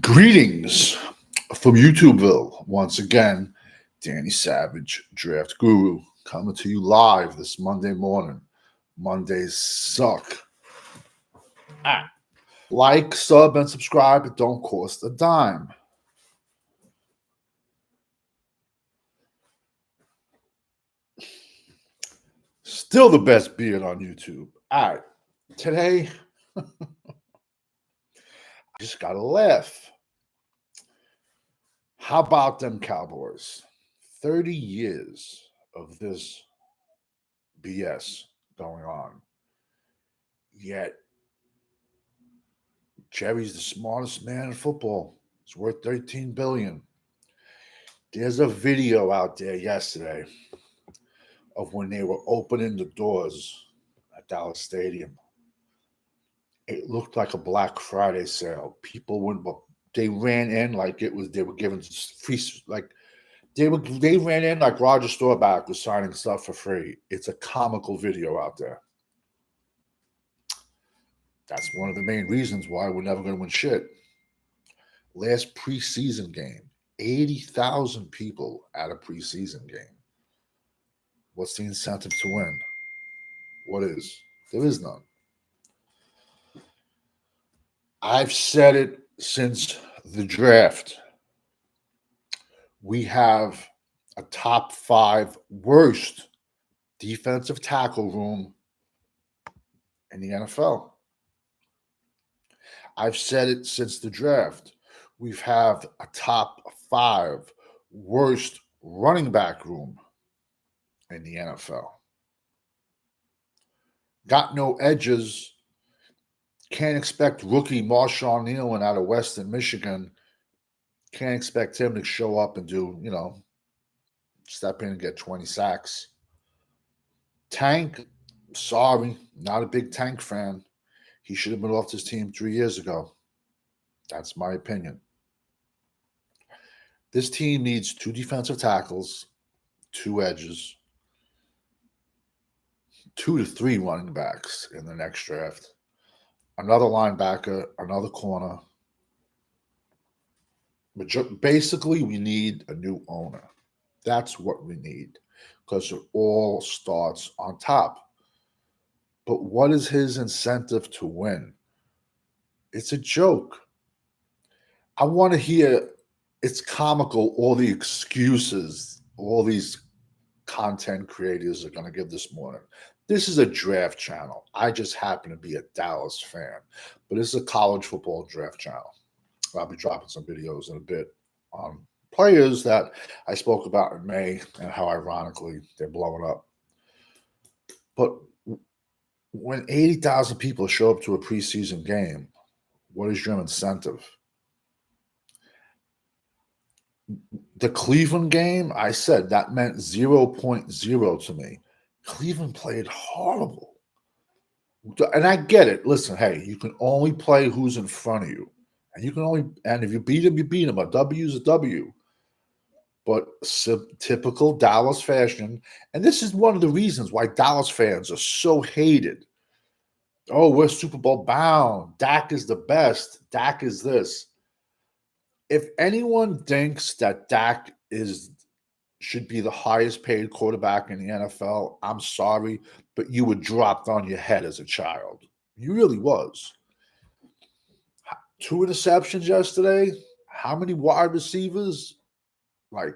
Greetings from YouTubeville. Once again, Danny Savage, Draft Guru, coming to you live this Monday morning. Mondays suck. Ah. Like, sub, and subscribe. It don't cost a dime. Still the best beard on YouTube. All right. Today, I just got to laugh. How about them Cowboys? 30 years of this BS going on. Yet Jerry's the smartest man in football. It's worth 13 billion. There's a video out there yesterday of when they were opening the doors at Dallas Stadium. It looked like a Black Friday sale. People went, they ran in like it was they were giving free, like they ran in like Roger Staubach was signing stuff for free. It's a comical video out there. That's one of the main reasons why we're never going to win shit. Last preseason game, 80,000 people at a preseason game. What's the incentive to win? What is? There is none. I've said it since the draft. We have a top 5 worst defensive tackle room in the NFL. I've said it since the draft. We've had a top 5 worst running back room in the NFL. Got no edges. Can't expect rookie Marshawn Nealon out of Western Michigan. Can't expect him to show up and do, step in and get 20 sacks. Tank, sorry, not a big Tank fan. He should have been off this team 3 years ago. That's my opinion. This team needs 2 defensive tackles, 2 edges, 2 to 3 running backs in the next draft, another linebacker, another corner. But basically, we need a new owner. That's what we need because it all starts on top. But what is his incentive to win? It's a joke. I want to hear, it's comical, all the excuses all these content creators are going to give this morning. This is a draft channel. I just happen to be a Dallas fan, but it's a college football draft channel. I'll be dropping some videos in a bit on players that I spoke about in May and how ironically they're blowing up. But when 80,000 people show up to a preseason game, what is your incentive? The Cleveland game, I said that meant 0.0 to me. Cleveland played horrible. And I get it. Listen, hey, you can only play who's in front of you. And if you beat him, you beat him. A W is a W. But typical Dallas fashion, and this is one of the reasons why Dallas fans are so hated. Oh, we're Super Bowl bound. Dak is the best. Dak is this. If anyone thinks that Dak should be the highest paid quarterback in the NFL, I'm sorry, but you were dropped on your head as a child. You really was. 2 interceptions yesterday. How many wide receivers? Like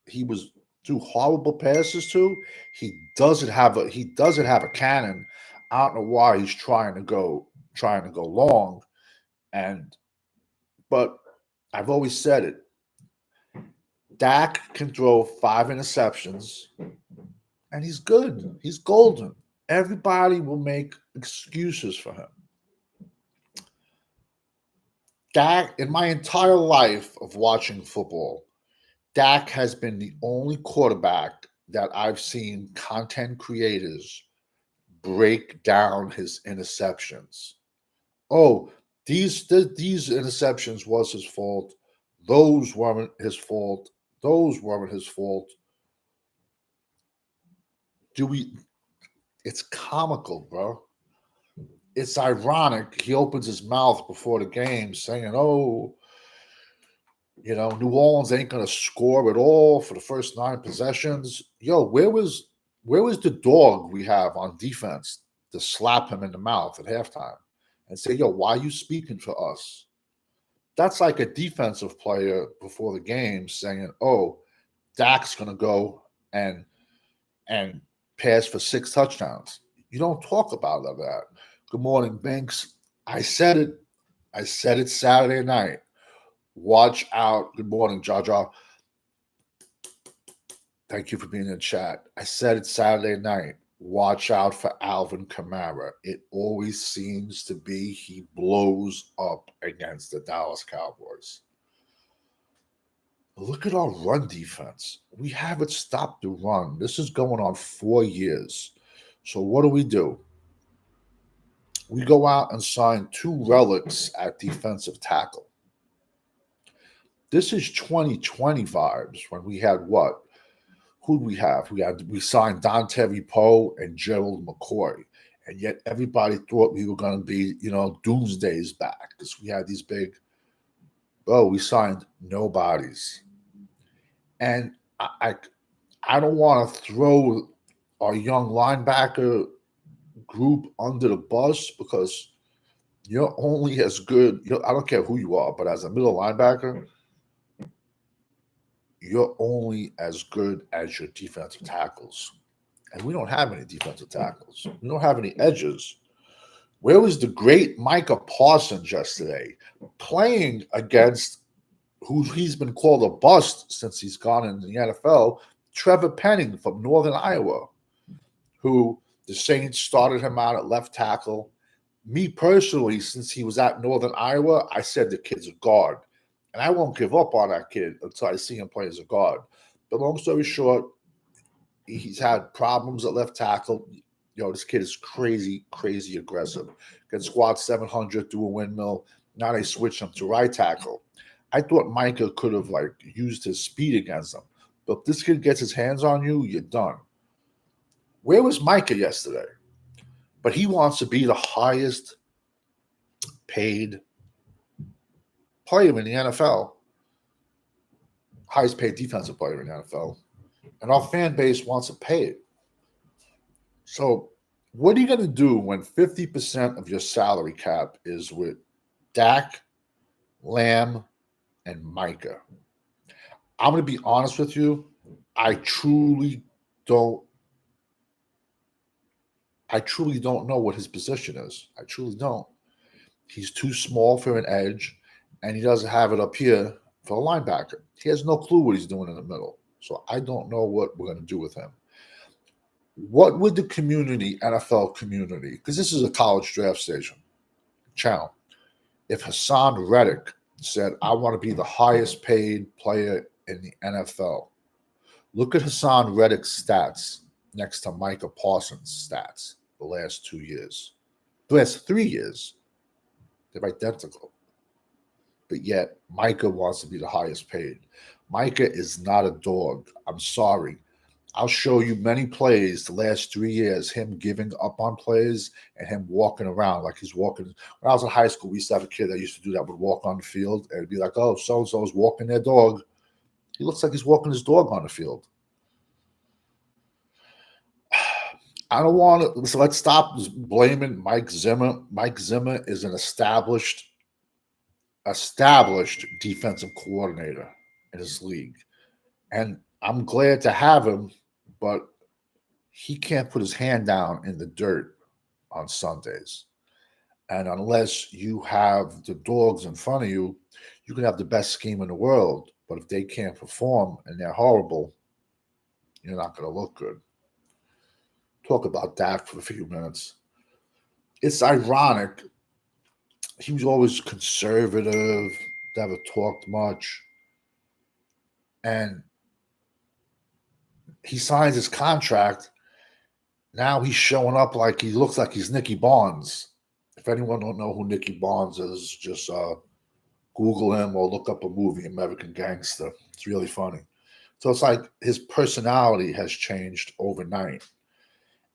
he was threw horrible passes to. He doesn't have a cannon. I don't know why he's trying to go long. But I've always said it. Dak can throw 5 interceptions, and he's good. He's golden. Everybody will make excuses for him. Dak, in my entire life of watching football, Dak has been the only quarterback that I've seen content creators break down his interceptions. Oh, these interceptions was his fault. Those weren't his fault. Those weren't his fault. It's comical, bro. it's ironic. He opens his mouth before the game saying, "Oh, New Orleans ain't going to score at all for the first 9 possessions." Yo, where was the dog we have on defense to slap him in the mouth at halftime and say, "Yo, why are you speaking for us?" That's like a defensive player before the game saying, "Oh, Dak's going to go and and pass for 6 touchdowns." You don't talk about that. Good morning, Banks. I said it. I said it Saturday night. Watch out. Good morning, Jaja. Thank you for being in the chat. I said it Saturday night. Watch out for Alvin Kamara. It always seems to be he blows up against the Dallas Cowboys. Look at our run defense. We haven't stopped the run. This is going on 4 years. So what do? We go out and sign 2 relics at defensive tackle. This is 2020 vibes when we had what? Who'd we have? We signed Dontari Poe and Gerald McCoy. And yet everybody thought we were going to be, doomsdays back because we had these big, we signed nobodies. And I don't want to throw our young linebacker group under the bus because you're only as good. I don't care who you are, but as a middle linebacker, you're only as good as your defensive tackles. And we don't have any defensive tackles. We don't have any edges. Where was the great Micah Parsons yesterday playing against who he's been called a bust since he's gone in the NFL, Trevor Penning from Northern Iowa, who the Saints started him out at left tackle. Me personally, since he was at Northern Iowa, I said the kid's a guard. And I won't give up on that kid until I see him play as a guard. But long story short, he's had problems at left tackle. This kid is crazy, crazy aggressive. Can squat 700 through a windmill. Now they switch him to right tackle. I thought Micah could have used his speed against him. But if this kid gets his hands on you, you're done. Where was Micah yesterday? But he wants to be the highest paid player in the NFL, highest paid defensive player in the NFL, and our fan base wants to pay it. So what are you going to do when 50% of your salary cap is with Dak, Lamb, and Micah? I'm going to be honest with you. I truly don't know what his position is. I truly don't. He's too small for an edge, and he doesn't have it up here for a linebacker. He has no clue what he's doing in the middle. So I don't know what we're going to do with him. What would the NFL community, because this is a college draft station, channel, if Hassan Reddick said, "I want to be the highest paid player in the NFL," look at Hassan Reddick's stats next to Micah Parsons' stats the last 2 years. The last 3 years, they're identical. But yet, Micah wants to be the highest paid. Micah is not a dog. I'm sorry. I'll show you many plays the last 3 years, him giving up on plays and him walking around like he's walking. When I was in high school, we used to have a kid that used to do that, would walk on the field and be like, "Oh, so-and-so is walking their dog." He looks like he's walking his dog on the field. I don't want to. So let's stop blaming Mike Zimmer. Mike Zimmer is an established defensive coordinator in this league. And I'm glad to have him, but he can't put his hand down in the dirt on Sundays. And unless you have the dogs in front of you, you can have the best scheme in the world. But if they can't perform and they're horrible, you're not going to look good. Talk about Dak for a few minutes. It's ironic. He was always conservative, never talked much. And he signs his contract. Now he's showing up like he looks like he's Nicky Barnes. If anyone don't know who Nicky Barnes is, just Google him or look up a movie, American Gangster. It's really funny. So it's like his personality has changed overnight.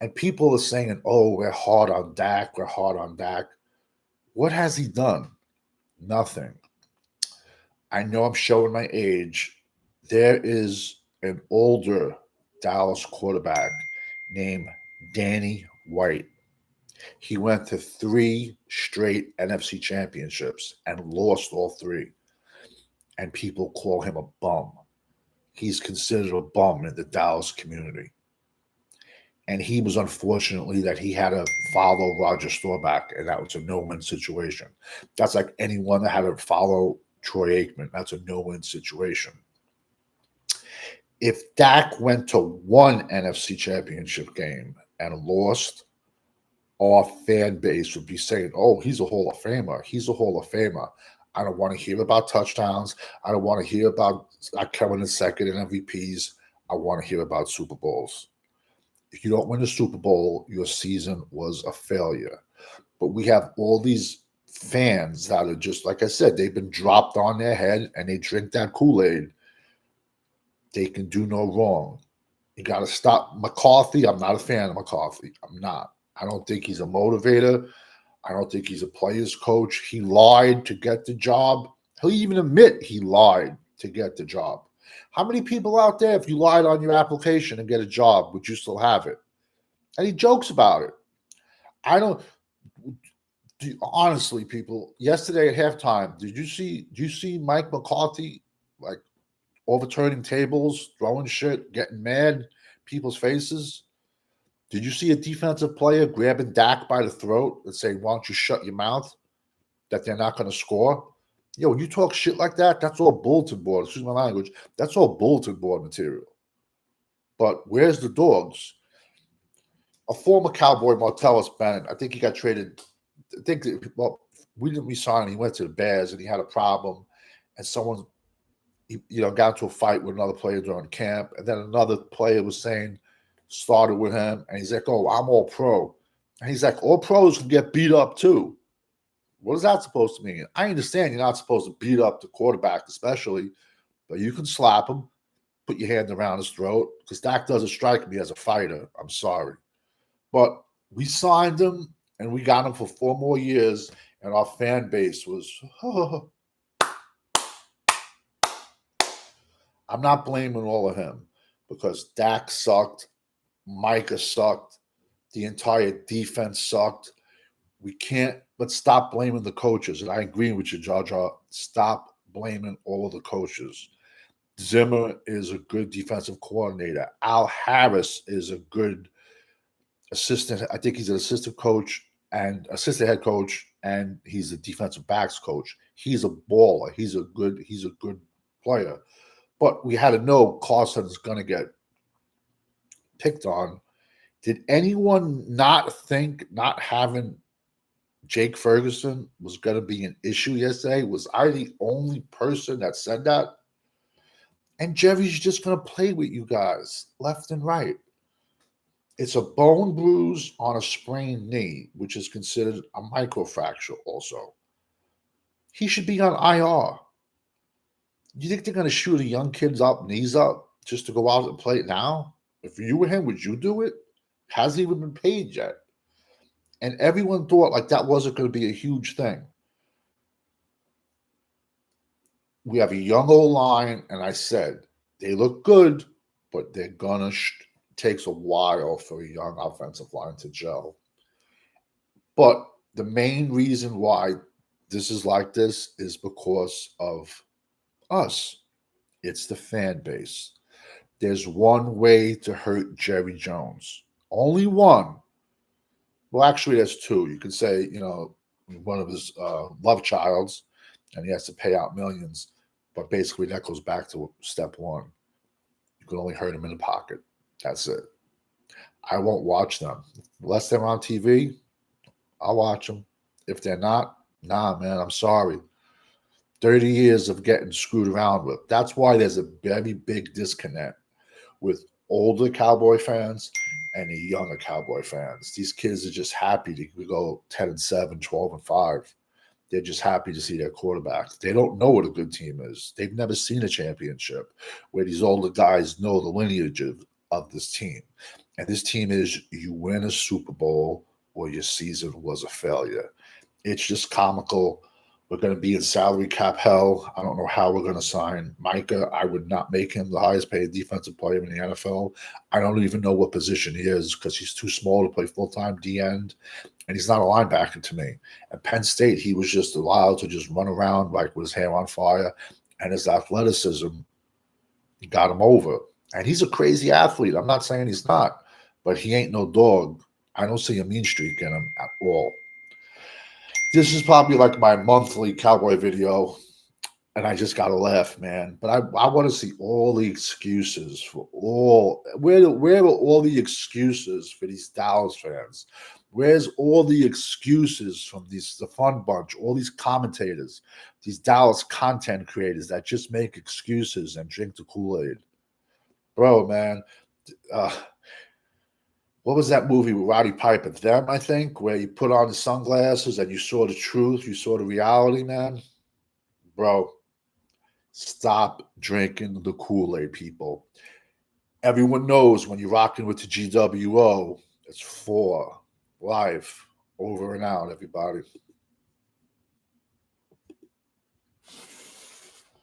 And people are saying, oh, we're hard on Dak. We're hard on Dak. What has he done? Nothing. I know I'm showing my age. There is an older Dallas quarterback named Danny White. He went to 3 straight NFC championships and lost all 3. And people call him a bum. He's considered a bum in the Dallas community. And he was unfortunately that he had to follow Roger Staubach, and that was a no-win situation. That's like anyone that had to follow Troy Aikman. That's a no-win situation. If Dak went to 1 NFC championship game and lost, our fan base would be saying, oh, he's a Hall of Famer. He's a Hall of Famer. I don't want to hear about touchdowns. I don't want to hear about coming in second in MVPs. I want to hear about Super Bowls. If you don't win the Super Bowl, your season was a failure. But we have all these fans that are just, like I said, they've been dropped on their head and they drink that Kool-Aid. They can do no wrong. You got to stop McCarthy. I'm not a fan of McCarthy. I'm not. I don't think he's a motivator. I don't think he's a player's coach. He lied to get the job. He'll even admit he lied to get the job. How many people out there, if you lied on your application and get a job, would you still have it? And he jokes about it. I don't. Honestly, people, yesterday at halftime, did you see Mike McCarthy like overturning tables, throwing shit, getting mad, people's faces? Did you see a defensive player grabbing Dak by the throat and saying, why don't you shut your mouth, that they're not going to score? Yo, when you talk shit like that, that's all bulletin board. Excuse my language. That's all bulletin board material. But where's the dogs? A former Cowboy, Martellus Bennett, I think he got traded. We didn't resign him. He went to the Bears and he had a problem. And someone, got into a fight with another player during camp. And then another player was started with him. And he's like, oh, I'm all pro. And he's like, all pros can get beat up too. What is that supposed to mean? I understand you're not supposed to beat up the quarterback, especially, but you can slap him, put your hand around his throat, because Dak doesn't strike me as a fighter. I'm sorry. But we signed him, and we got him for 4 more years, and our fan base was, oh. I'm not blaming all of him, because Dak sucked, Micah sucked, the entire defense sucked. Let's stop blaming the coaches. And I agree with you, Jar. Stop blaming all of the coaches. Zimmer is a good defensive coordinator. Al Harris is a good assistant. I think he's an assistant head coach, and he's a defensive backs coach. He's a baller. He's a good player. But we had to know Carson's going to get picked on. Did anyone not think not having Jake Ferguson was going to be an issue yesterday? Was I the only person that said that? And Jerry's just going to play with you guys left and right. It's a bone bruise on a sprained knee, which is considered a microfracture also. He should be on IR. You think they're going to shoot a young kid's knees up just to go out and play it now? If you were him, would you do it? Hasn't even been paid yet. And everyone thought like that wasn't going to be a huge thing. We have a young old line, and I said, they look good, but they're going to takes a while for a young offensive line to gel. But the main reason why this is like this is because of us. It's the fan base. There's one way to hurt Jerry Jones. Only one. Well, actually, there's 2. You could say, one of his love childs, and he has to pay out millions. But basically, that goes back to step 1. You can only hurt him in the pocket. That's it. I won't watch them. Unless they're on TV, I'll watch them. If they're not, nah, man, I'm sorry. 30 years of getting screwed around with. That's why there's a very big disconnect with older Cowboy fans and the younger Cowboy fans. These kids are just happy to go 10-7, 12-5. They're just happy to see their quarterback. They don't know what a good team is. They've never seen a championship where these older guys know the lineage of this team. And this team is you win a Super Bowl or your season was a failure. It's just comical. We're going to be in salary cap hell. I don't know how we're going to sign Micah. I would not make him the highest paid defensive player in the NFL. I don't even know what position he is because he's too small to play full time D end, and he's not a linebacker to me. At Penn State, he was just allowed to just run around like with his hair on fire, and his athleticism got him over. And he's a crazy athlete. I'm not saying he's not, but he ain't no dog. I don't see a mean streak in him at all. This is probably like my monthly cowboy video, and I just gotta laugh, man. But I want to see all the excuses for all where are all the excuses for these Dallas fans? Where's all the excuses from the fun bunch, all these commentators, these Dallas content creators that just make excuses and drink the Kool-Aid? Bro, man, uh, what was that movie with Roddy Piper? Them, I think, where you put on the sunglasses and you saw the truth, you saw the reality, man. Bro, stop drinking the Kool-Aid, people. Everyone knows when you're rocking with the GWO, it's for life. Over and out, everybody.